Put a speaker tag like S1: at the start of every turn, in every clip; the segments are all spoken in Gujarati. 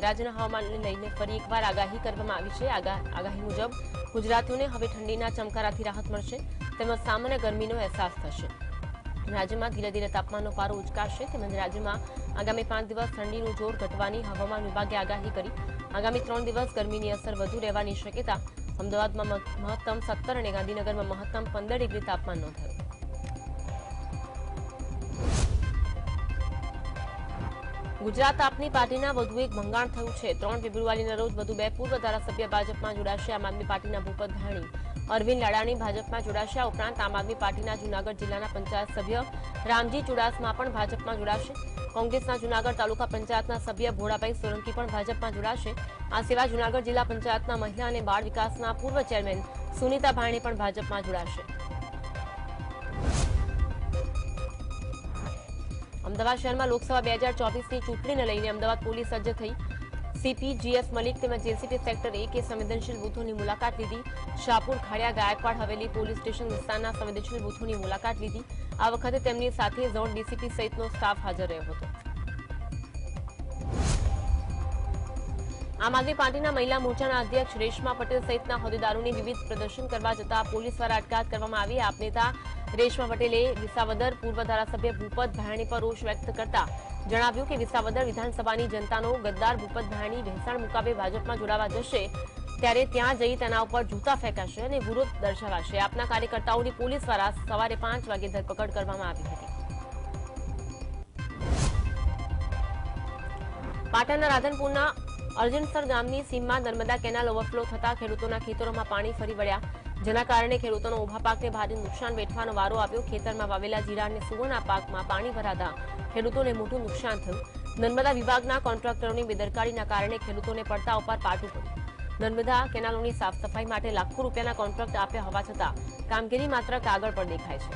S1: રાજ્યના હવામાનને લઈને ફરી એકવાર આગાહી કરવામાં આવી છે। આગાહી મુજબ ગુજરાતીઓને હવે ઠંડીના ચમકારાથી રાહત મળશે તેમજ સામાન્ય ગરમીનો અહેસાસ થશે। રાજ્યમાં ધીરે ધીરે તાપમાનનો પારો ઉચકાશે તેમજ રાજ્યમાં આગામી 5 દિવસ ઠંડીનું જોર ઘટવાની હવામાન વિભાગે આગાહી કરી। આગામી 3 દિવસ ગરમીની અસર વધુ રહેવાની શક્યતા। અમદાવાદમાં મહત્તમ 17 અને ગાંધીનગરમાં મહત્તમ 15 ડિગ્રી તાપમાન નોંધાયું। ગુજરાત આપની પાર્ટીના વધુ એક ભંગાણ થયું છે। 3 ફેબ્રુઆરીના રોજ વધુ 2 પૂર્વ ધારાસભ્ય ભાજપમાં જોડાશે। આમ આદમી પાર્ટીના ભૂપત ભાણી અરવિંદ લાડાણી ભાજપમાં જોડાશે। આ ઉપરાંત આમ આદમી પાર્ટીના જૂનાગઢ જિલ્લાના પંચાયત સભ્ય રામજી ચુડાસમા પણ ભાજપમાં જોડાશે। કોંગ્રેસના જૂનાગઢ તાલુકા પંચાયતના સભ્ય ભોળાભાઈ સોલંકી પણ ભાજપમાં જોડાશે। આ સિવાય જૂનાગઢ જિલ્લા પંચાયતના મહિલા અને બાળ વિકાસના પૂર્વ ચેરમેન સુનીતા ભાણી પણ ભાજપમાં જોડાશે। અમદાવાદ શહેરમાં લોકસભા 2024ની ચૂંટણીને લઈને અમદાવાદ પોલીસ સજ્જ થઈ। સીપી જીએસ મલિક તેમજ જેસીપી સેક્ટર 1 સંવેદનશીલ બૂથોની મુલાકાત લીધી। શાહપુર ખાડિયા ગાયકવાડ હવેલી પોલીસ સ્ટેશન વિસ્તારના સંવેદનશીલ બૂથોની મુલાકાત લીધી। આ વખતે તેમની સાથે ઝોન ડીસીપી સહિતનો સ્ટાફ હાજર રહ્યો હતો। આમ આદમી પાર્ટીના મહિલા મોરચાના અધ્યક્ષ રેશમા પટેલ સહિતના હોદ્દેદારોની વિવિધ પ્રદર્શન કરવા જતા પોલીસ દ્વારા અટકાયત કરવામાં આવી। આપ નેતા રેશમા પટેલે વિસાવદર પૂર્વ ધારાસભ્ય ભૂપત ભાયણી પર રોષ વ્યક્ત કરતા જણાવ્યું કે વિસાવદર વિધાનસભાની જનતાનો ગદ્દાર ભૂપત ભાયણી ભેંસાણ મુકાબે ભાજપમાં જોડાવા જશે ત્યારે ત્યાં જઈ તેના ઉપર જૂતા ફેંકાશે અને વિરોધ દર્શાવાશે। આપના કાર્યકર્તાઓની પોલીસ દ્વારા સવારે 5 વાગે ધરપકડ કરવામાં આવી હતી। પાટણના રાધનપુરના અર્જનસર ગામની સીમમાં નર્મદા કેનાલ ઓવરફ્લો થતા ખેડૂતોના ખેતરોમાં પાણી ફરી વળ્યા જેના કારણે ખેડૂતોનો ઉભા પાકને ભારે નુકસાન વેઠવાનો વારો આવ્યો। ખેતરમાં વાવેલા જીરા અને સુવર્ણના પાકમાં પાણી ભરાતા ખેડૂતોને મોટું નુકસાન થયું। નર્મદા વિભાગના કોન્ટ્રાક્ટરોની બેદરકારીના કારણે ખેડૂતોને પડતા ઉપર પાટું પડ્યું। નર્મદા કેનાલોની સાફ સફાઈ માટે લાખો રૂપિયાના કોન્ટ્રાક્ટ આપ્યા હોવા છતાં કામગીરી માત્ર કાગળ પર દેખાય છે।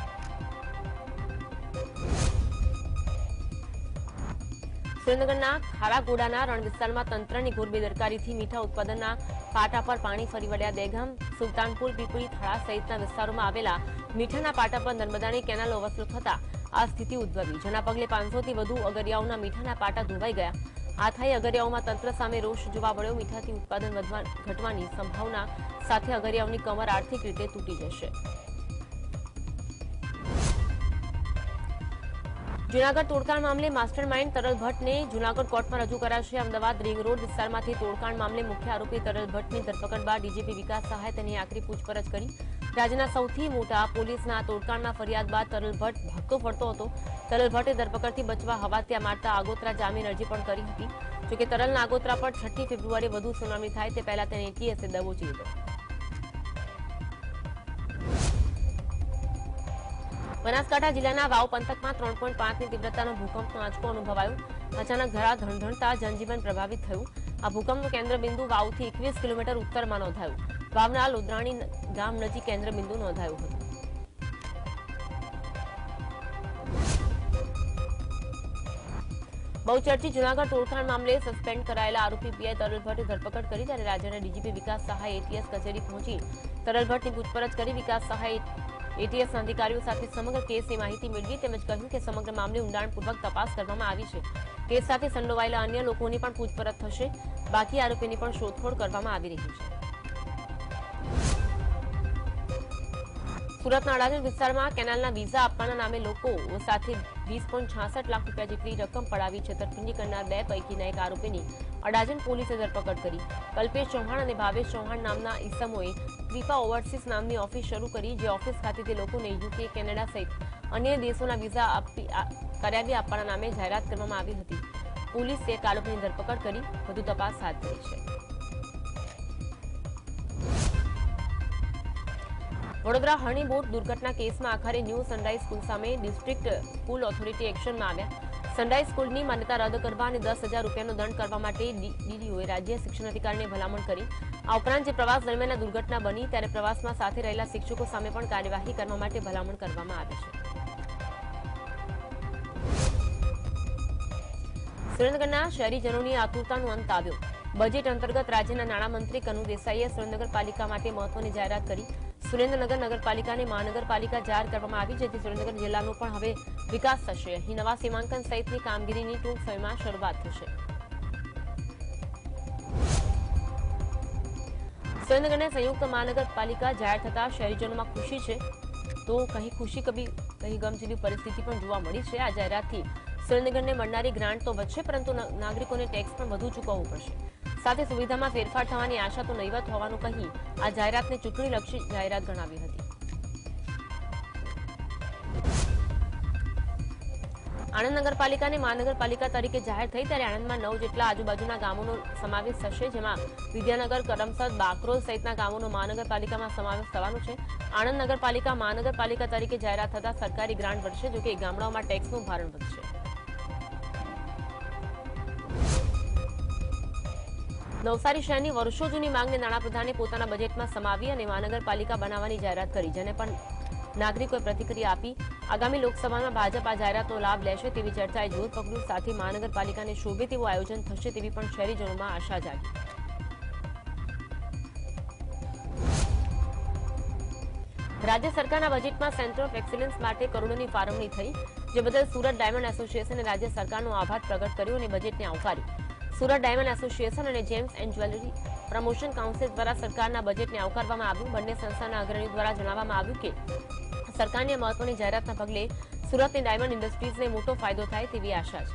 S1: સુરેન્દ્રનગરના ખારાગોડાના રણ વિસ્તારમાં તંત્રની ઘોર બેદરકારીથી મીઠા ઉત્પાદનના પાટા પર પાણી ફરી વળ્યા। દહેગામ સુલતાનપુર પીપળી થાળા સહિતના વિસ્તારોમાં આવેલા મીઠાના પાટા પર નર્મદાની કેનાલ ઓવરફ્લો થતા આ સ્થિતિ ઉદ્ભવી જેના પગલે 500થી વધુ અગરિયાઓના મીઠાના પાટા ધોવાઈ ગયા। આ થઈ અગરિયાઓમાં તંત્ર સામે રોષ જોવા મળ્યો। મીઠાથી ઉત્પાદન ઘટવાની સંભાવના સાથે અગરિયાઓની કમર આર્થિક રીતે તૂટી જશે। જૂનાગઢ તોડકાંડ મામલે માસ્ટર માઇન્ડ તરલ ભટ્ટને જૂનાગઢ કોર્ટમાં રજૂ કરાશે। અમદાવાદ રિંગ રોડ વિસ્તારમાંથી તોડકાંડ મામલે મુખ્ય આરોપી તરલ ભટ્ટની ધરપકડ બાદ ડીજીપી વિકાસ સહાય તેની આકરી પૂછપરછ કરી। રાજ્યના સૌથી મોટા પોલીસના તોડકાંડમાં ફરિયાદ બાદ તરલ ભટ્ટ ભાગતો ફરતો હતો। તરલ ભટ્ટે ધરપકડથી બચવા હવાત્યા મારતા આગોતરા જામીન અરજી પણ કરી હતી। જોકે તરલના આગોતરા પર 6 ફેબ્રુઆરીએ વધુ સુનાવણી થાય તે પહેલા તેને એટીએસે દબોચી લીધો। બનાસકાંઠા જિલ્લાના વાવ પંથકમાં 3.5ની તીવ્રતાનો ભૂકંપનો આંચકો અનુભવાયો। અચાનક ધરા ધણધણતા જનજીવન પ્રભાવિત થયું। આ ભૂકંપનું કેન્દ્રબિંદુ વાવથી 21 કિલોમીટર ઉત્તરમાં નોંધાયું। વાવના લોધરાણી ગામ નજીક કેન્દ્રબિંદુ નોંધાયું હતું। બહુચર્ચિત જૂનાગઢ તોડકાંડ મામલે સસ્પેન્ડ કરાયેલા આરોપી પીઆઈ તરલ ભટ્ટે ધરપકડ કરી ત્યારે રાજ્યના ડીજીપી વિકાસ સહાય એટીએસ કચેરી પહોંચી તરલ ભટ્ટની પૂછપરછ કરી। વિકાસ સહાય એટીએસના અધિકારીઓ સાથે સમગ્ર કેસની માહિતી મેળવી તેમજ કહ્યું કે સમગ્ર મામલે ઊંડાણપૂર્વક તપાસ કરવામાં આવી છે। કેસ સાથે સંડોવાયેલા અન્ય લોકોની પણ પૂછપરછ થશે। બાકી આરોપીની પણ શોધખોળ કરવામાં આવી રહી છે। સુરતના અડાજણ વિસ્તારમાં કેનાલના વિઝા આપવાના નામે લોકો સાથે 20.66 લાખ રૂપિયા જેટલી રકમ પડાવી છેતરપિંડી કરનાર 2 પૈકીના એક આરોપીની અડાજણ પોલીસે ધરપકડ કરી। કલ્પેશ ચૌહાણ અને ભાવેશ ચૌહાણ નામના ઈસમોએ ક્રિપા ઓવરસીઝ નામની ઓફિસ શરૂ કરી જે ઓફિસ ખાતેથી લોકોને યુકે કેનેડા સહિત અન્ય દેશોના વિઝા કરાવી આપવાના નામે જાહેરાત કરવામાં આવી હતી। પોલીસે એક આરોપીની ધરપકડ કરી વધુ તપાસ હાથ ધરી છે। વડોદરા હરણી બોટ દુર્ઘટના કેસમાં આખરે ન્યૂ સનરાઈઝ સ્કૂલ સામે ડિસ્ટ્રિક્ટ સ્કૂલ ઓથોરિટી એક્શનમાં આવ્યા। સનરાઈઝ સ્કૂલની માન્યતા રદ કરવા અને 10,000 રૂપિયાનો દંડ કરવા માટે ડીડીઓએ રાજ્ય શિક્ષણ અધિકારીને ભલામણ કરી। આ ઉપરાંત જે પ્રવાસ દરમિયાન દુર્ઘટના બની ત્યારે પ્રવાસમાં સાથે રહેલા શિક્ષકો સામે પણ કાર્યવાહી કરવા માટે ભલામણ કરવામાં આવી છે। સુરેન્દ્રનગરના શહેરીજનોની આતુરતાનો અંત આવ્યો। બજેટ અંતર્ગત રાજ્યના નાણામંત્રી કનુ દેસાઈએ સુરેન્દ્રનગર પાલિકા માટે મહત્વની જાહેરાત કરી। સુરેન્દ્રનગર નગરપાલિકાને મહાનગરપાલિકા જાહેર કરવામાં આવી જેથી સુરેન્દ્રનગર જિલ્લાનો પણ હવે વિકાસ થશે। અહીં નવા સીમાંકન સહિતની કામગીરીની ટૂંક સમયમાં શરૂઆત થશે। સુરેન્દ્રનગરને સંયુક્ત મહાનગરપાલિકા જાહેર થતા શહેરીજનોમાં ખુશી છે, તો કહી ખુશી કભી કહી ગમ જેવી પરિસ્થિતિ પણ જોવા મળી છે। આ જાહેરાતથી સુરેન્દ્રનગરને મળનારી ગ્રાન્ટ તો વધશે, પરંતુ નાગરિકોને ટેક્સ પણ વધુ ચૂકવવું પડશે। સાથે સુવિધામાં ફેરફાર થવાની આશા તો નહીવત હોવાનું કહી આ જાહેરાતને ચૂંટણીલક્ષી જાહેરાત ગણાવી હતી। આણંદ નગરપાલિકાને મહાનગરપાલિકા તરીકે જાહેર થઈ ત્યારે આણંદમાં 9 જેટલા આજુબાજુના ગામોનો સમાવેશ થશે, જેમાં વિદ્યાનગર, કરમસદ, બાકરોલ સહિતના ગામોનો મહાનગરપાલિકામાં સમાવેશ થવાનો છે। આણંદ નગરપાલિકા મહાનગરપાલિકા તરીકે જાહેરાત થતા સરકારી ગ્રાન્ટ વધશે, જોકે ગામડાઓમાં ટેક્સનું ભારણ વધશે। નવસારી શહેરની વર્ષો જૂની માંગને નાણાપ્રધાને પોતાના બજેટમાં સમાવી અને મહાનગરપાલિકા બનાવવાની જાહેરાત કરી, જેને પણ નાગરિકોએ પ્રતિક્રિયા આપી। આગામી લોકસભામાં ભાજપ આ જાહેરાતનો લાભ લેશે તેવી ચર્ચાએ જોર પકડ્યું। સાથે મહાનગરપાલિકાને શોભે તેવું આયોજન થશે તેવી પણ શહેરીજનોમાં આશા જાગી। રાજ્ય સરકારના બજેટમાં સેન્ટર ઓફ એક્સેલન્સ માટે કરોડોની ફાળવણી થઈ, જે બદલ સુરત ડાયમંડ એસોસિએશને રાજ્ય સરકારનો આભાર પ્રગટ કર્યો અને બજેટને આવકાર્યું। સુરત ડાયમંડ એસોસિએશન અને gems and jewellery promotion council દ્વારા સરકારના બજેટને આવકારવામાં આવ્યું। બંને સંસ્થાના અગ્રણીઓ દ્વારા જણાવવામાં આવ્યું કે સરકારની મહત્વની જાહેરાતના પગલે સુરતની ડાયમંડ ઇન્ડસ્ટ્રીઝને મોટો ફાયદો થાય તેવી આશા છે।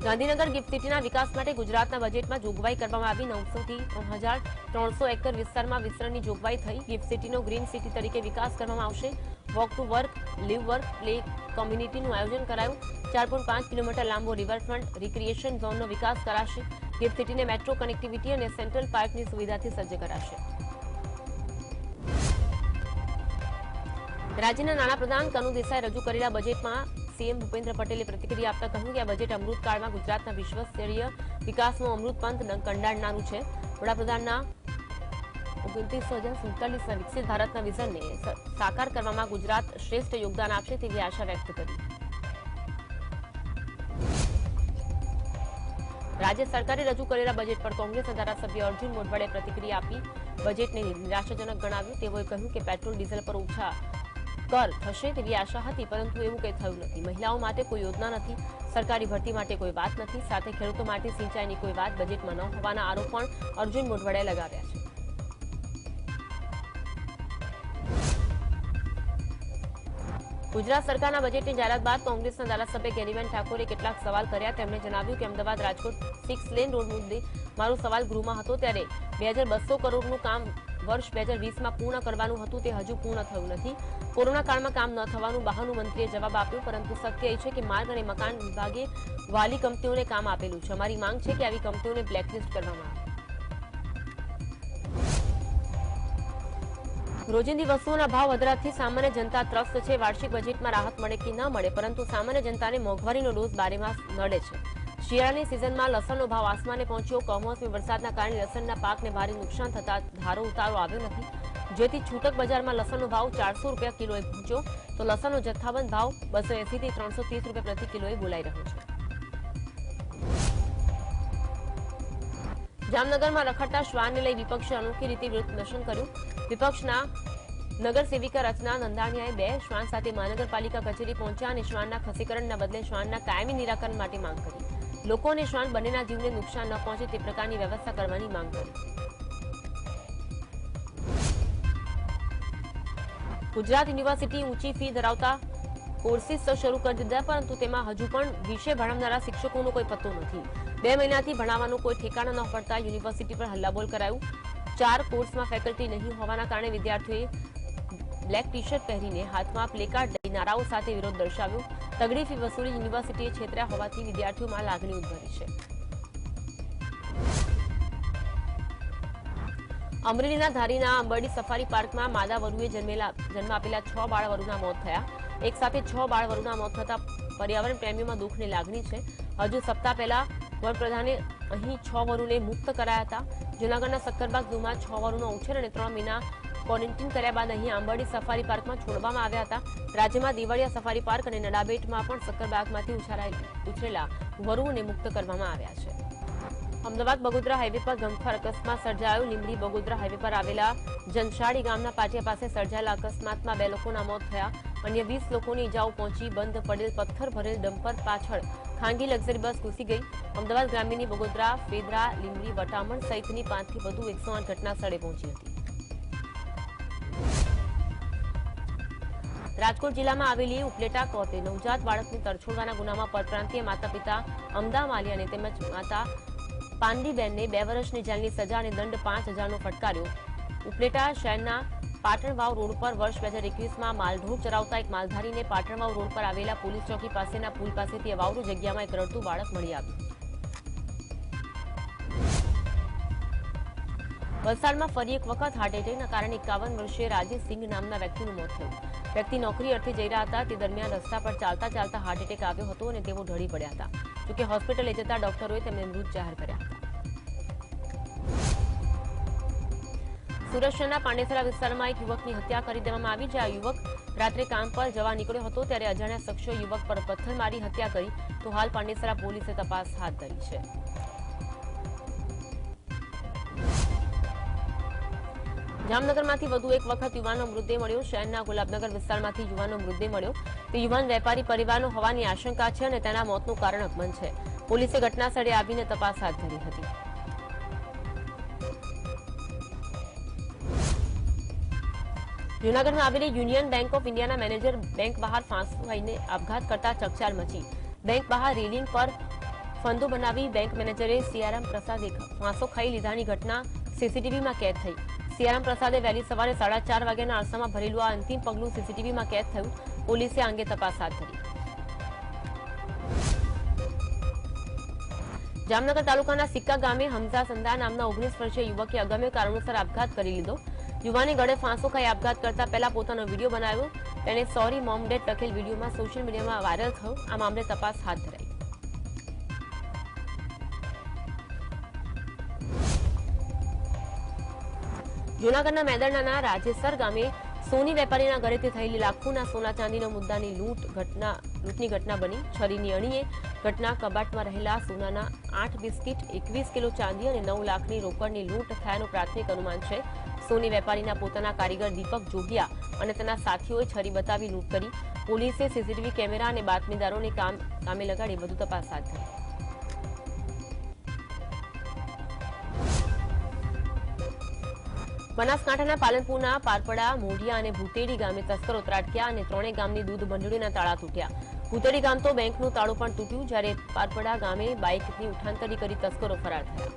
S1: ગાંધીનગર ગિફ્ટ સિટીના વિકાસ માટે ગુજરાતના બજેટમાં જોગવાઈ કરવામાં આવી। 900 થી 3300 એકર વિસ્તારમાં વિસ્તરણની જોગવાઈ થઈ। ગિફ્ટ સિટીનો ગ્રીન સિટી તરીકે વિકાસ કરવામાં આવશે। Walk to work, live work, play કોમ્યુનિટીનું આયોજન કરાયું। 4.5 કિલોમીટર લાંબો રિવરફ્રન્ટ રિક્રિએશન ઝોનનો વિકાસ કરાશે। ગિફ્ટ સિટીને મેટ્રો કનેક્ટિવિટી અને સેન્ટ્રલ પાર્કની સુવિધાથી સજ્જ કરાશે। રાજ્યના નાણાપ્રધાન કનુ દેસાઈ રજૂ કરેલા બજેટમાં સીએમ ભૂપેન્દ્ર પટેલે પ્રતિક્રિયા આપતા કહ્યું કે આ બજેટ અમૃતકાળમાં ગુજરાતના વિશ્વસ્તરીય વિકાસનો અમૃત પંથ કંડારનારું છે। વડાપ્રધાનના 29,047ના વિકસિત ભારતના વિઝનને સાકાર કરવામાં ગુજરાત શ્રેષ્ઠ યોગદાન આપશે તેવી આશા વ્યક્ત કરી। રાજ્ય સરકારે રજૂ કરેલા બજેટ પર કોંગ્રેસના ધારાસભ્ય અર્જુન મોઢવાડે પ્રતિક્રિયા આપી। બજેટને નિરાશાજનક ગણાવ્યું। તેઓએ કહ્યું કે પેટ્રોલ ડીઝલ પર ઓછા કર થશે તેવી આશા હતી, પરંતુ એવું કંઈ થયું નથી। મહિલાઓ માટે કોઈ યોજના નથી, સરકારી ભરતી માટે કોઈ વાત નથી, સાથે ખેડૂતો માટે સિંચાઈની કોઈ વાત બજેટમાં ન હોવાના આરોપ પણ અર્જુન મોઢવાડે લગાવ્યા છે। ગુજરાત સરકારના બજેટની જાહેરાત બાદ કોંગ્રેસના ધારાસભ્ય ગેનીબેન ઠાકોરે કેટલાક સવાલ કર્યા। તેમણે જણાવ્યું કે અમદાવાદ રાજકોટ 6 લેન રોડ મુદ્દે મારો સવાલ ગૃહમાં હતો, ત્યારે 2200 કરોડનું કામ વર્ષ 2020માં પૂર્ણ કરવાનું હતું, તે હજુ પૂર્ણ થયું નથી। કોરોના કાળમાં કામ ન થવાનું બહાનું મંત્રીએ જવાબ આપ્યો, પરંતુ સત્ય એ છે કે માર્ગ અને મકાન વિભાગે વાલી કંપનીઓને કામ આપેલું છે। અમારી માંગ છે કે આવી કંપનીઓને બ્લેકલિસ્ટ કરવામાં આવે। રોજિંદી વસ્તુઓના ભાવ વધવાથી સામાન્ય જનતા ત્રસ્ત છે। વાર્ષિક બજેટમાં રાહત મળે કે ન મળે, પરંતુ સામાન્ય જનતાને મોંઘવારીનો ડોઝ બારેમાસ નડે છે। શિયાળાની સિઝનમાં લસણનો ભાવ આસમાને પહોંચ્યો। કમોસમી વરસાદના કારણે લસણના પાકને ભારે નુકસાન થતા ધારો ઉતારો આવ્યો નથી, જેથી છૂટક બજારમાં લસણનો ભાવ 400 રૂપિયા કિલોએ પહોંચ્યો, તો લસણનો જથ્થાબંધ ભાવ 280 થી 330 રૂપિયા પ્રતિ કિલોએ બોલાઈ રહ્યો છે। જામનગરમાં રખડતા શ્વાનને લઈ વિપક્ષે અનોખી રીતે વિરોધ પ્રદર્શન કર્યું। વિપક્ષના નગર સેવિકા રચના નંદાણીયાએ 2 શ્વાન સાથે મહાનગરપાલિકા કચેરી પહોંચ્યા અને શ્વાનના ખસીકરણના બદલે શ્વાનના કાયમી નિરાકરણ માટે માંગ કરી। લોકો અને શ્વાન બંનેના જીવને નુકસાન ન પહોંચે તે પ્રકારની વ્યવસ્થા કરવાની માંગ કરી। ગુજરાત યુનિવર્સિટી ઊંચી ફી ધરાવતા કોર્સિસ શરૂ કરી દીધા, પરંતુ તેમાં હજુ પણ વિષય ભણાવનારા શિક્ષકોનો કોઈ પત્તો નથી। 2 મહિનાથી ભણાવવાનું કોઈ ઠેકાણા ન પડતા યુનિવર્સિટી પર હલ્લાબોલ કરાયું। 4 કોર્સમાં ફેકલ્ટી નહીં હોવાના કારણે વિદ્યાર્થીઓએ બ્લેક ટી શર્ટ પહેરીને હાથમાં પ્લેકાર્ડ લઈ નારાઓ સાથે વિરોધ દર્શાવ્યો। તગડી ફી વસૂલી યુનિવર્સિટીએ છેતર્યા હોવાથી વિદ્યાર્થીઓમાં લાગણી ઉદ્ભવી છે। અમરેલીના ધારીના અંબરડી સફારી પાર્કમાં માદા વરુએ જન્મ આપેલા 6 બાળવરુના મોત થયા। એક સાથે 6 બાળવરુના મોત થતા પર્યાવરણ પ્રેમીઓમાં દુઃખની લાગણી છે। હજુ સપ્તાહ પહેલા વડાપ્રધાને અહીં 6 વરુને મુક્ત કરાયા હતા। જૂનાગઢના સક્કરબાગ ઝૂમાં 6 વરુનો ઉછેર અને 3 મહિના ક્વોરન્ટીન કર્યા બાદ અહીં આંબરડી સફારી પાર્કમાં છોડવામાં આવ્યા હતા। રાજ્યમાં દિવાળિયા સફારી પાર્ક અને નડાબેટમાં પણ સક્કરબાગમાંથી ઉછરેલા વરુઓને મુક્ત કરવામાં આવ્યા છે। અમદાવાદ બગોદરા હાઈવે પર ગમખ્વાર અકસ્માત સર્જાયો। લીંબડી બગોદરા હાઈવે પર આવેલા જનશાળી ગામના પાટિયા પાસે સર્જાયેલા અકસ્માતમાં 2 લોકોના મોત થયા। અન્ય 20 લોકોને ઈજાઓ પહોંચી। બંધ પડેલ પથ્થર ભરેલ ડમ્પર પાછળ ખાનગી લક્ઝરી બસ ઘૂસી ગઈ। અમદાવાદ ગ્રામ્યની બગોદરા, ફેદરા, લીંબડી, વટામણ સહિતની 5 થી વધુ 108 ઘટના સ્થળે પહોંચી હતી। રાજકોટ જિલ્લામાં આવેલી ઉપલેટા કોર્ટે નવજાત બાળકને તરછોડવાના ગુનામાં પરપ્રાંતીય માતા પિતા અમદા માલિયાને તેમજ માતા પાંડીબેનને 2 વર્ષની જેલની સજા અને દંડ 5000નો ફટકાર્યો। ઉપલેટા શહેરના પાટણવાવ રોડ પર વર્ષ 2021માં માલઢોર ચરાવતા એક માલધારીને પાટણવાવ રોડ પર આવેલા પોલીસ ચોકી પાસેના પુલ પાસેથી અવાવરૂ જગ્યામાં એક રડતું બાળક મળી આવ્યું। વલસાડમાં ફરી એક વખત હાર્ટ એટેકના કારણે 51 વર્ષીય રાજેશ સિંઘ નામના વ્યક્તિનું મોત થયું। વ્યક્તિ નોકરી અર્થે જઈ રહ્યા હતા તે દરમિયાન રસ્તા પર ચાલતા ચાલતા હાર્ટ એટેક આવ્યો હતો અને તેઓ ઢળી પડ્યા હતા। જોકે હોસ્પિટલ લઈ જતા ડોક્ટરોએ તેમને મૃત જાહેર કર્યા હતા। સુરત શહેરના પાંડેસરા વિસ્તારમાં એક યુવકની હત્યા કરી દેવામાં આવી। જ્યાં યુવક રાત્રે કામ પર જવા નીકળ્યો હતો ત્યારે અજાણ્યા શખ્સોએ યુવક પર પથ્થર મારી હત્યા કરી। તો હાલ પાંડેસરા પોલીસે તપાસ હાથ ધરી છે। જામનગરમાંથી વધુ એક વખત યુવાનનો મૃતદેહ મળ્યો। શહેરના ગુલાબનગર વિસ્તારમાંથી યુવાનનો મૃતદેહ મળ્યો। તે યુવાન વેપારી પરિવારનો હોવાની આશંકા છે અને તેના મોતનું કારણ અકબંધ છે। પોલીસે ઘટના સ્થળે આવીને તપાસ હાથ ધરી હતી। જૂનાગઢમાં આવેલી યુનિયન બેંક ઓફ ઇન્ડિયાના મેનેજર બેંક બહાર ફાંસો ખાઈને આપઘાત કરતા ચકચાર મચી। બેંક બહાર રેલિંગ પર ફંદો બનાવી બેંક મેનેજરે સિયારામ પ્રસાદે ફાંસો ખાઈ લીધાની ઘટના સીસીટીવીમાં કેદ થઈ। સિયારામ પ્રસાદે વહેલી સવારે 4:30 વાગ્યાના અરસામાં ભરેલું આ અંતિમ પગલું સીસીટીવીમાં કેદ થયું। પોલીસે આ અંગે તપાસ હાથ ધરી। જામનગર તાલુકાના સિક્કા ગામે હમઝા સંધા નામના 19 વર્ષીય યુવકે અગમ્ય કારણોસર આપઘાત કરી લીધો। યુવાને ગળે ફાંસો ખાઈ આપઘાત કરતા પહેલા પોતાનો વિડીયો બનાવ્યો। તેણે સોરી મોમ ડેડ લખેલ વિડીયોમાં સોશિયલ મીડિયામાં વાયરલ થયો। આ મામલે તપાસ હાથ ધરાઈ। જૂનાગઢના મેદરણાના રાજેસર ગામે સોની વેપારીના ઘરેથી થયેલી લાખોના સોના ચાંદીના મુદ્દાની લૂંટની ઘટના બની। છરીની અણીએ ઘટના કબાટમાં રહેલા સોનાના 8 બિસ્કિટ, 21 કિલો ચાંદી અને 9 લાખની રોકડની લૂંટ થયાનું પ્રાથમિક અનુમાન છે। સોની વેપારીના પોતાના કારીગર દીપક જોગિયા અને તેના સાથીઓએ છરી બતાવી લૂંટ કરી। પોલીસે સીસીટીવી કેમેરા અને બાતમીદારોને કામે લગાડી વધુ તપાસ હાથ ધરી। બનાસકાંઠાના પાલનપુરના પારપડા, મોઢિયા અને ભૂતેડી ગામે તસ્કરો ત્રાટક્યા અને 3 ગામની દૂધ મંડળીના તાળા તૂટ્યા। ભૂતેડી ગામ તો બેંકનું તાળું પણ તૂટ્યું, જ્યારે પારપડા ગામે બાઇકની ઉઠાંતરી કરી તસ્કરો ફરાર થયા।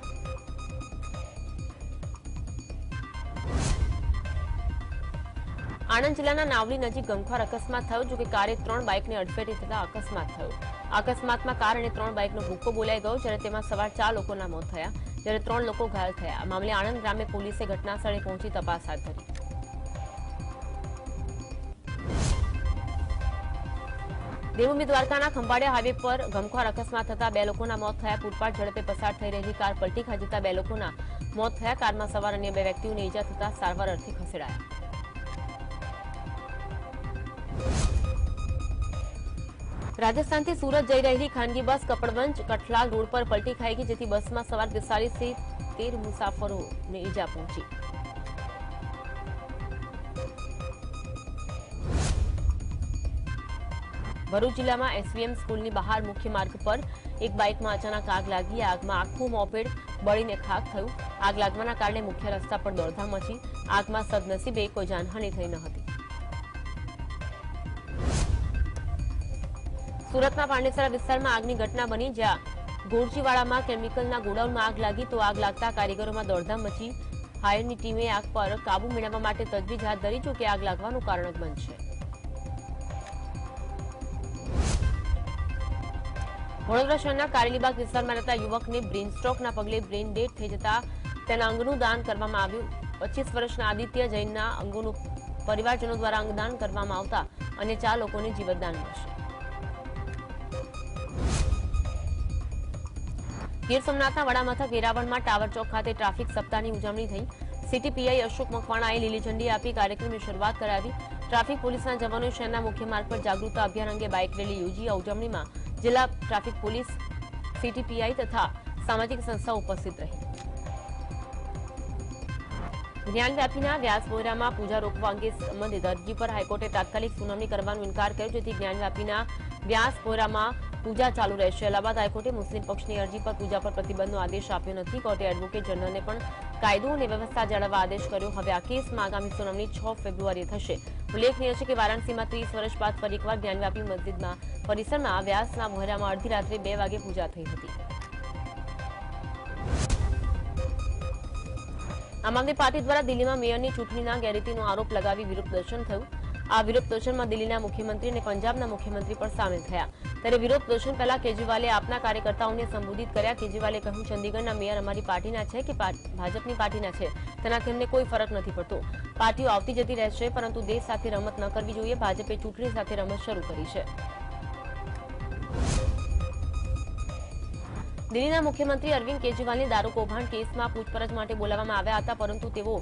S1: આણંદ જિલ્લાના નાવલી નજીક ગમખ્વાર અકસ્માત થયો। જોકે કારે 3 બાઇકને અડફેટે થતા અકસ્માત થયો। અકસ્માતમાં કાર અને 3 બાઇકનો ભૂક્કો બોલાઈ ગયો, જ્યારે તેમાં સવાર 4 લોકોના મોત થયા, જ્યારે 3 લોકો ઘાયલ થયા। આ મામલે આણંદ ગ્રામ્ય પોલીસે ઘટના સ્થળે પહોંચી તપાસ હાથ ધરી। દેવભૂમિ દ્વારકાના ખંભાળિયા હાઈવે પર ગમખ્વાર અકસ્માત થતા 2 લોકોના મોત થયા। પૂરપાટ ઝડપે પસાર થઈ રહેલી કાર પલટી ખાઈ જતા 2 લોકોના મોત થયા। કારમાં સવાર અન્ય 2 વ્યક્તિઓને ઈજા થતા સારવાર અર્થે ખસેડાયા। રાજસ્થાનથી સુરત જઈ રહેલી ખાનગી બસ કપડવંજ કઠલાલ રોડ પર પલટી ખાઈ ગઈ, જેથી બસમાં સવાર 45 થી 13 મુસાફરોને ઈજા પહોંચી। ભરૂચ જિલ્લામાં એસવીએમ સ્કૂલની બહાર મુખ્ય માર્ગ પર એક બાઇકમાં અચાનક આગ લાગી। આગમાં આખું મોપેડ બળીને ખાખ થયું। આગ લાગવાના કારણે મુખ્ય રસ્તા પર દોડધામ મચી। આગમાં સદનસીબે કોઈ જાનહાનિ થઈ ન હતી। સુરતના પાંડેસરા વિસ્તારમાં આગની ઘટના બની, જ્યાં ગોરજીવાડામાં કેમિકલના ગોડાઉનમાં આગ લાગી તો આગ લાગતા કારીગરોમાં દોડધામ મચી। ફાયરની ટીમે આગ પર કાબુ મેળવવા માટે તજવીજ હાથ ધરી, જોકે આગ લાગવાનું કારણ અકબંધ છે। વડોદરા શહેરના કારેલીબાગ વિસ્તારમાં રહેતા યુવકને બ્રેન સ્ટ્રોકના પગલે બ્રેન ડેડ થઈ જતા તેના અંગનું દાન કરવામાં આવ્યું। 25 વર્ષના આદિત્ય જૈનના અંગોનું પરિવારજનો દ્વારા અંગદાન કરવામાં આવતા અન્ય 4 લોકોને જીવતદાન મળશે। ગીર સોમનાથના વડામથક વેરાવળમાં ટાવર ચોક ખાતે ટ્રાફિક સપ્તાહની ઉજવણી થઈ। સિટી પીઆઈ અશોક મકવાણાએ લીલી ઝંડી આપી કાર્યક્રમની શરૂઆત કરાવી। ટ્રાફિક પોલીસના જવાનોએ શહેરના મુખ્ય માર્ગ પર જાગૃતતા અભિયાન અંગે બાઇક રેલી યોજી। આ ઉજવણીમાં જિલ્લા ટ્રાફિક પોલીસ, સિટી પીઆઈ તથા સામાજિક સંસ્થાઓ ઉપસ્થિત રહી। જ્ઞાનવ્યાપીના વ્યાસ બોરામાં પૂજા રોકવા અંગે સંબંધિત અરજી પર હાઈકોર્ટે તાત્કાલિક સુનાવણી કરવાનો ઇનકાર કર્યો, જેથી જ્ઞાનવ્યાપીના વ્યાસ બોરામાં પૂજા ચાલુ રહેશે। અલ્હાબાદ હાઈકોર્ટે મુસ્લિમ પક્ષની અરજી પર પૂજા પર પ્રતિબંધનો આદેશ આપ્યો નથી। કોર્ટે એડવોકેટ જનરલને પણ કાયદો અને વ્યવસ્થા જાળવવા આદેશ કર્યો। હવે આ કેસમાં આગામી સુનાવણી 6 ફેબ્રુઆરીએ થશે। ઉલ્લેખનીય છે કે વારાણસીમાં 30 વર્ષ બાદ ફરી એકવાર જ્ઞાનવ્યાપી મસ્જિદમાં પરિસરમાં વ્યાસના બોરામાં અડધી રાત્રે 2 વાગે પૂજા થઈ હતી। આમ આદમી પાર્ટી દ્વારા દિલ્હીમાં મેયરની ચૂંટણીના ગેરરીતિનો આરોપ લગાવી વિરોધ પ્રદર્શન થયું। આ વિરોધ પ્રદર્શનમાં દિલ્હીના મુખ્યમંત્રી અને પંજાબના મુખ્યમંત્રી પણ સામેલ થયા। ત્યારે વિરોધ પ્રદર્શન પહેલા કેજરીવાલે આપના કાર્યકર્તાઓને સંબોધિત કર્યા। કેજરીવાલે કહ્યું, ચંદીગઢના મેયર અમારી પાર્ટીના છે કે ભાજપની પાર્ટીના છે તેનાથી અમને કોઈ ફરક નથી પડતો। પાર્ટીઓ આવતી જતી રહેશે, પરંતુ દેશ સાથે રમત ન કરવી જોઈએ। ભાજપે ચૂંટણી સાથે રમત શરૂ કરી છે। દિલ્હીના મુખ્યમંત્રી અરવિંદ કેજરીવાલને દારૂ કૌભાંડ કેસમાં પૂછપરછ માટે બોલાવવામાં આવ્યા હતા, પરંતુ તેઓ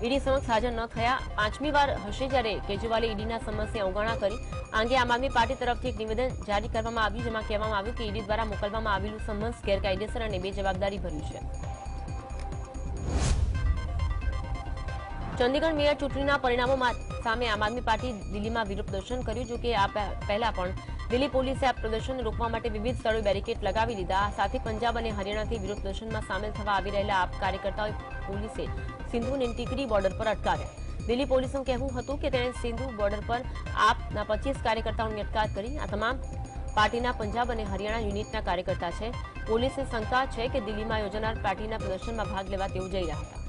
S1: ઈડી સમક્ષ હાજર ન થયા। 5મી વાર હશે જ્યારે કેજરીવાલે ઈડીના સમન્સની અવગણના કરી। આ અંગે આમ આદમી પાર્ટી તરફથી એક નિવેદન જારી કરવામાં આવ્યું, જેમાં કહેવામાં આવ્યું કે ઈડી દ્વારા મોકલવામાં આવેલું સમન્સ ગેરકાયદેસર અને બેજવાબદારી ભર્યું છે। ચંદીગઢ મેયર ચૂંટણીના પરિણામો સામે આમ આદમી પાર્ટી દિલ્હીમાં વિરોધ પ્રદર્શન કર્યું। જો કે આ પહેલા પણ દિલ્હી પોલીસે આ પ્રદર્શન રોકવા માટે વિવિધ સ્થળોએ બેરિકેડ લગાવી દીધા। સાથે પંજાબ અને હરિયાણાથી વિરોધ પ્રદર્શનમાં સામેલ થવા આવી રહેલા આપ કાર્યકર્તાઓએ પોલીસે સિંધુને ટીકરી બોર્ડર પર અટકાવ્યા। દિલ્હી પોલીસનું કહેવું હતું કે તેણે સિંધુ બોર્ડર પર આપના 25 કાર્યકર્તાઓની અટકાયત કરી। આ તમામ પાર્ટીના પંજાબ અને હરિયાણા યુનિટના કાર્યકર્તા છે। પોલીસને શંકા છે કે દિલ્હીમાં યોજાનાર પાર્ટીના પ્રદર્શનમાં ભાગ લેવા તેઓ જઈ રહ્યા હતા।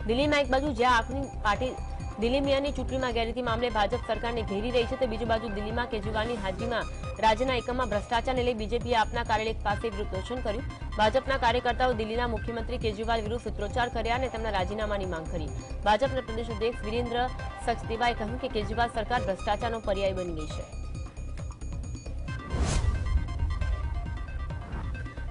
S1: દિલ્હીમાં એક બાજુ જ્યાં આપની પાર્ટી દિલ્હી મેયરની ચૂંટણીમાં ગેરરીતિ મામલે ભાજપ સરકારને ઘેરી રહી છે, તો બીજી બાજુ દિલ્હીમાં કેજરીવાલની હાજરીમાં રાજ્યના એકમમાં ભ્રષ્ટાચારને લઈ બીજેપીએ આપના કાર્યાલય પાસે વિરોધ પ્રદર્શન કર્યું। ભાજપના કાર્યકર્તાઓ દિલ્હીના મુખ્યમંત્રી કેજરીવાલ વિરુદ્ધ સૂત્રોચ્ચાર કર્યા અને તેમના રાજીનામાની માંગ કરી। ભાજપના પ્રદેશ અધ્યક્ષ વિરેન્દ્ર સચદેવાએ કહ્યું કે કેજરીવાલ સરકાર ભ્રષ્ટાચારનો પર્યાય બની ગઈ છે।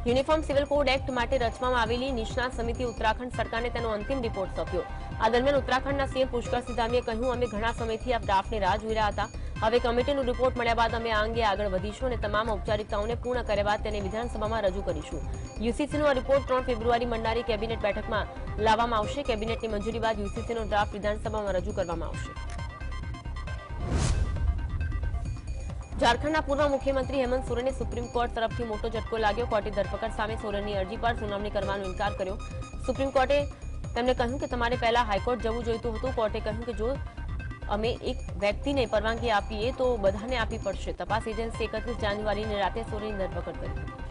S1: યુનિફોર્મ સિવિલ કોડ એક્ટ માટે રચવામાં આવેલી નિષ્ણાત સમિતિ ઉત્તરાખંડ સરકારને તેનો અંતિમ રિપોર્ટ સોંપ્યો। આ દરમિયાન ઉત્તરાખંડના સીએમ પુષ્કરસિંહ ધામીએ કહ્યું, અમે ઘણા સમયથી આ ડ્રાફ્ટની રાહ જોઈ રહ્યા હતા। હવે કમિટીનો રિપોર્ટ મળ્યા બાદ અમે આ અંગે આગળ વધીશું અને તમામ ઔપચારિકતાઓને પૂર્ણ કર્યા બાદ તેને વિધાનસભામાં રજૂ કરીશું। યુસીસીનો આ રિપોર્ટ 3 ફેબ્રુઆરી મળનારી કેબિનેટ બેઠકમાં લાવવામાં આવશે। કેબિનેટની મંજૂરી બાદ યુસીસીનો ડ્રાફ્ટ વિધાનસભામાં રજૂ કરવામાં આવશે। ઝારખંડના પૂર્વ મુખ્યમંત્રી હેમંત સોરેને સુપ્રીમ કોર્ટ તરફથી મોટો ઝટકો લાગ્યો। કોર્ટે ધરપકડ સામે સોરેનની અરજી પર સુનાવણી કરવાનો ઇનકાર કર્યો। સુપ્રીમ કોર્ટે તેમને કહ્યું કે તમારે પહેલા હાઈકોર્ટ જવું જોઈતું હતું। કોર્ટે કહ્યું કે જો અમે એક વ્યક્તિને પરવાનગી આપીએ તો બધાને આપવી પડશે। તપાસ એજન્સીએ 31 જાન્યુઆરીની રાતે સોરેનની ધરપકડ કરી હતી।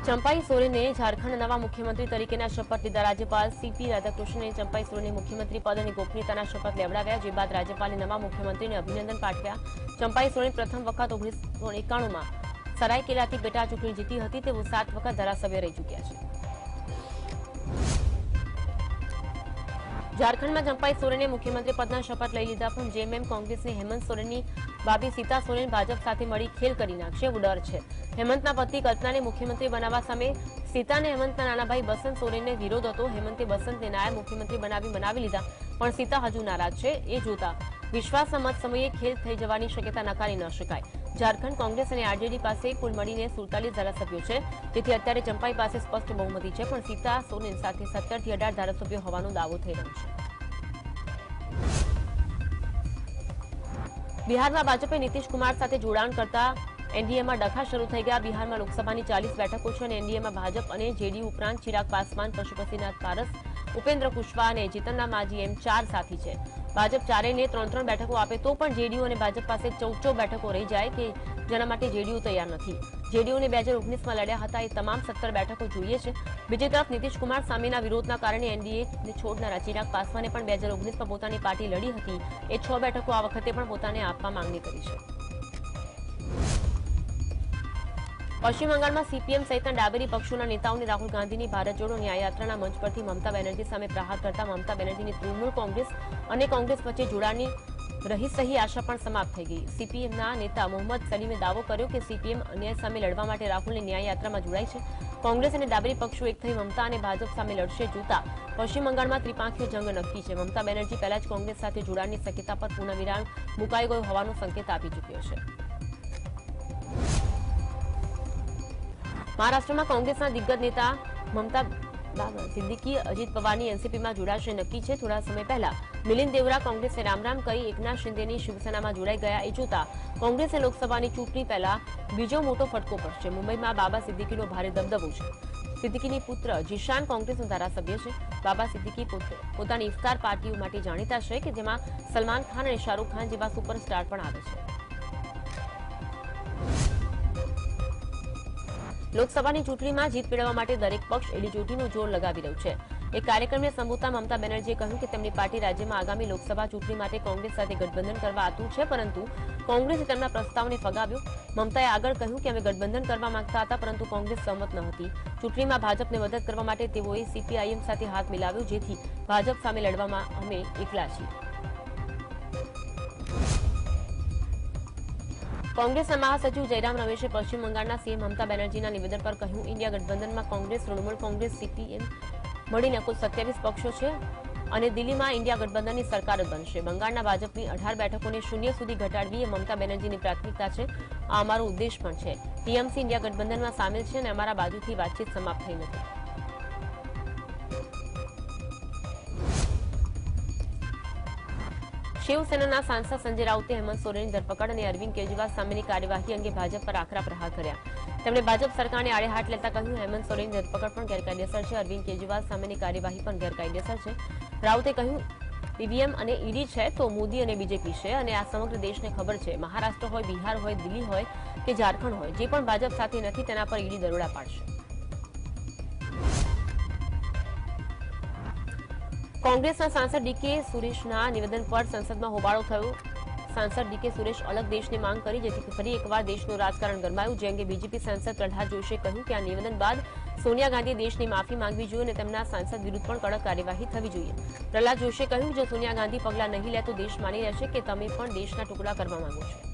S1: ચંપાઈ સોરેને ઝારખંડના નવા મુખ્યમંત્રી તરીકેના શપથ લીધા। રાજ્યપાલ સીપી રાધાકૃષ્ણને ચંપાઈ સોરેને મુખ્યમંત્રી પદ અને ગોપનીયતાના શપથ લેવડાવ્યા, જે બાદ રાજ્યપાલે નવા મુખ્યમંત્રીને અભિનંદન પાઠવ્યા। ચંપાઈ સોરેન પ્રથમ વખત 1991માં સરાયકેલાથી પેટા ચૂંટણી જીતી હતી। તેઓ 7 વખત ધારાસભ્ય રહી ચૂક્યા છે। ઝારખંડમાં ચંપાઈ સોરેને મુખ્યમંત્રી પદના શપથ લઈ લીધા, પણ જેએમએમ કોંગ્રેસની હેમંત સોરેનની ભાભી સીતા સોરેન ભાજપ સાથે મળી ખેલ કરી નાખશે એવું ડર છે। હેમંતના પતિ કલ્પનાને મુખ્યમંત્રી બનાવવા સામે સીતાને હેમંતના નાના ભાઈ બસંત સોરેનને વિરોધ હતો। હેમંતે બસંતને નાયબ મુખ્યમંત્રી મનાવી લીધા, પણ સીતા હજુ નારાજ છે। એ જોતા વિશ્વાસના મત સમયે ખેલ થઈ જવાની શક્યતા નકારી ન શકાય। ઝારખંડ કોંગ્રેસ અને આરજેડી પાસે કુલ મળીને 47 ધારાસભ્યો છે, જેથી અત્યારે ચંપાઈ પાસે સ્પષ્ટ બહુમતી છે, પણ સીતા સોરેન સાથે 17 થી 18 ધારાસભ્યો હોવાનો દાવો થઈ રહ્યો છે। બિહારમાં ભાજપે નીતિશ કુમાર સાથે જોડાણ કરતા એનડીએમાં ડખા શરૂ થઈ ગયા। બિહારમાં લોકસભાની 40 બેઠકો છે અને એનડીએમાં ભાજપ અને જેડીયુ ઉપરાંત ચિરાગ પાસવાન, પશુપતિનાથ પારસ, ઉપેન્દ્ર કુશવાહા અને જીતનરામ માઝી એમ 4 સાથી છે। ભાજપ ચારેયને 3-3 બેઠકો આપે તો પણ જેડીયુ અને ભાજપ પાસે 14 બેઠકો રહી જાય કે જેના માટે જેડીયુ તૈયાર નથી। જેડીયુને 2019માં લડ્યા હતા એ તમામ 17 બેઠકો જોઈએ છે। બીજી તરફ નીતિશ કુમાર સામેના વિરોધના કારણે એનડીએને છોડનારા ચિરાગ પાસવાને પણ 2019માં પોતાની પાર્ટી લડી હતી એ 6 બેઠકો આ વખતે પણ પોતાને આપવા માંગણી કરી છે। પશ્ચિમ બંગાળમાં સીપીએમ સહિતના ડાબેરી પક્ષોના નેતાઓને રાહુલ ગાંધીની ભારત જોડો ન્યાયયાત્રાના મંચ પરથી મમતા બેનર્જી સામે પ્રહાર કરતા મમતા બેનર્જીની તૃણમૂલ કોંગ્રેસ અને કોંગ્રેસ વચ્ચે જોડાણની રહી સહી આશા પણ સમાપ્ત થઈ ગઈ। સીપીએમના નેતા મોહમ્મદ સલીમે દાવો કર્યો કે સીપીએમ અન્યાય સામે લડવા માટે રાહુલની ન્યાયયાત્રામાં જોડાઈ છે। કોંગ્રેસ અને ડાબેરી પક્ષો એક થઈ મમતા અને ભાજપ સામે લડશે જોતા પશ્ચિમ બંગાળમાં ત્રિપાંખીય જંગ નક્કી છે. મમતા બેનર્જી પહેલા જ કોંગ્રેસ સાથે જોડાણની શક્યતા પર પૂર્ણવિરામ મુકાઈ ગયો હોવાનો સંકેત આપી ચૂક્યો છે. મહારાષ્ટ્રમાં કોંગ્રેસના દિગ્ગજ નેતા મમતા સિદ્દીકી અજીત પવારની એનસીપીમાં જોડાશે નક્કી છે. થોડા સમય પહેલા મિલિંદ દેવરા કોંગ્રેસને રામરામ કરી એકનાથ શિંદેની શિવસેનામાં જોડાઈ ગયા એ જોતા કોંગ્રેસે લોકસભાની ચૂંટણી પહેલા બીજો મોટો ફટકો પડશે. મુંબઈમાં બાબા સિદ્દીકીનો ભારે દબદબો છે. સિદ્દીકીની પુત્ર જીશાન કોંગ્રેસનો ધારાસભ્ય છે. બાબા સિદ્દીકી પોતાની ઇફતાર પાર્ટીઓ માટે જાણીતા છે કે જેમાં સલમાન ખાન અને શાહરૂખ ખાન જેવા સુપરસ્ટાર પણ આવે છે. લોકસભાની ચૂંટણીમાં જીત મેળવવા માટે દરેક પક્ષ એડી ચોટીનું જોર લગાવી રહ્યું છે. એક કાર્યક્રમને સંબોધતા મમતા બેનર્જીએ કહ્યું કે તેમની પાર્ટી રાજ્યમાં આગામી લોકસભા ચૂંટણી માટે કોંગ્રેસ સાથે ગઠબંધન કરવા આતુર છે, પરંતુ કોંગ્રેસે તેમના પ્રસ્તાવને ફગાવ્યો. મમતાએ આગળ કહ્યું કે અમે ગઠબંધન કરવા માંગતા હતા, પરંતુ કોંગ્રેસ સહમત ન હતી. ચૂંટણીમાં ભાજપને મદદ કરવા માટે તેઓએ સીપીઆઈએમ સાથે હાથ મિલાવ્યો, જેથી ભાજપ સામે લડવામાં અમે એકલા છીએ. કોંગ્રેસના મહાસચિવ જયરામ રમેશે પશ્ચિમ બંગાળના સીએમ મમતા બેનર્જીના નિવેદન પર કહ્યું, ઇન્ડિયા ગઠબંધનમાં કોંગ્રેસ, તૃણમૂલ કોંગ્રેસ, સીપીએમ મળીને કુલ 27 પક્ષો છે અને દિલ્હીમાં ઇન્ડિયા ગઠબંધનની સરકાર જ બનશે. બંગાળના ભાજપની 18 બેઠકોને શૂન્ય સુધી ઘટાડવી એ મમતા બેનર્જીની પ્રાથમિકતા છે. આ અમારો ઉદ્દેશ પણ છે. ટીએમસી ઇન્ડિયા ગઠબંધનમાં સામેલ છે અને અમારા બાજુથી વાતચીત સમાપ્ત થઈ નથી. શિવસેનાના સાંસદ સંજય રાઉતે હેમંત સોરેનની ધરપકડ અને અરવિંદ કેજરીવાલ સામેની કાર્યવાહી અંગે ભાજપ પર આકરા પ્રહાર કર્યા. તેમણે ભાજપ સરકારને આડે હાથ લેતા કહ્યું, હેમંત સોરેનની ધરપકડ પણ ગેરકાયદેસર છે. અરવિંદ કેજરીવાલ સામેની કાર્યવાહી પણ ગેરકાયદેસર છે. રાઉતે કહ્યું, ઈવીએમ અને ઈડી છે તો મોદી અને બીજેપી છે અને આ સમગ્ર દેશને ખબર છે. મહારાષ્ટ્ર હોય, બિહાર હોય, દિલ્હી હોય કે ઝારખંડ હોય, જે પણ ભાજપ સાથે નથી તેના પર ઈડી દરોડા પાડશે. કોંગ્રેસના સાંસદ ડીકે સુરેશના નિવેદન પર સંસદમાં હોબાળો થયો. સાંસદ ડીકે સુરેશ અલગ દેશની માંગ કરી, જેથી ફરી એકવાર દેશનું રાજકારણ ગરમાયું. જે અંગે બીજેપી સાંસદ પ્રહલાદ જોશીએ કહ્યું કે આ નિવેદન બાદ સોનિયા ગાંધીએ દેશની માફી માંગવી જોઈએ અને તેમના સાંસદ વિરુદ્ધ પણ કડક કાર્યવાહી થવી જોઈએ. પ્રહલાદ જોશીએ કહ્યું, જો સોનિયા ગાંધી પગલાં નહીં લે તો દેશ માની રહેશે કે તમે પણ દેશના ટુકડા કરવા માંગો છો.